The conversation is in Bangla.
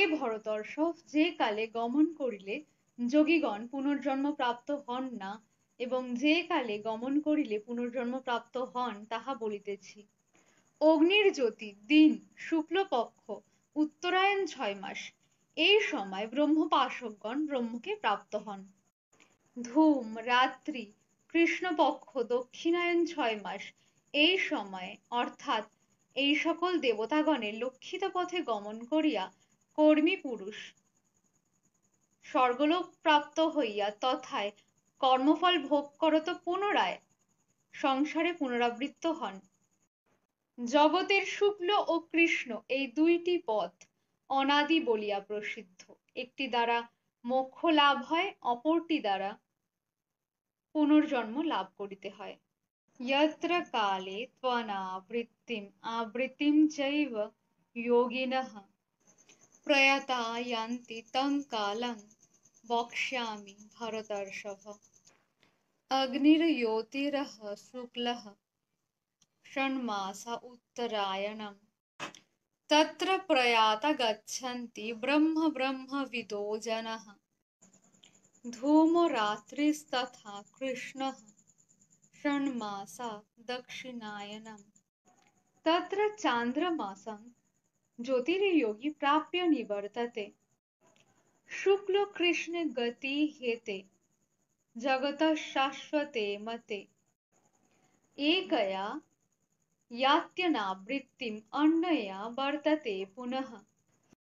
ভরতর্ষ যে কালে গমন করিলে যোগীগণ পুনর্জন্ম প্রাপ্ত হন না এবং যে কালে গমন করিলে পুনর্জন্ম প্রাপ্ত হন তাহা বলিতেছি। অগ্নির জ্যোতি দিন শুক্লপক্ষ উত্তরায়ণ 6 মাস, এই সময় ব্রহ্মোপাসকগণ ব্রহ্মকে প্রাপ্ত হন। ধূম রাত্রি কৃষ্ণপক্ষ দক্ষিণায়ন 6 মাস, এই সময় অর্থাৎ এই সকল দেবতাগণের লক্ষিত পথে গমন করিয়া কর্মী পুরুষ স্বর্গলোক প্রাপ্ত হইয়া তথায় কর্মফল ভোগ করত পুনরায় সংসারে পুনরাবৃত্ত হন। জগতের শুক্ল ও কৃষ্ণ এই দুইটি পথ অনাদি বলিয়া প্রসিদ্ধ। একটি দ্বারা মোক্ষ লাভ হয়, অপরটি দ্বারা পুনর্জন্ম লাভ করিতে হয়। यत्र काले त्वनावृत्तिम् आवृत्तिं चैव योगिनः प्रयता यान्ति तं कालं वक्ष्यामि भरतर्षभ। अग्निर्ज्योतिरः शुक्लः षण्मासा उत्तरायणम् तत्र प्रयाता गच्छन्ति ब्रह्म ब्रह्मविदो जनाः। धूमरात्रिस्तथा कृष्णः षण्मासा दक्षिणायनम् तत्र चान्द्रमासं ज्योतिर्योगी प्राप्य निवर्तते। शुक्ल कृष्ण गति हेते जगतः शाश्वते मते एकया यात्यनावृत्तिम् अन्यया वर्तते पुनः।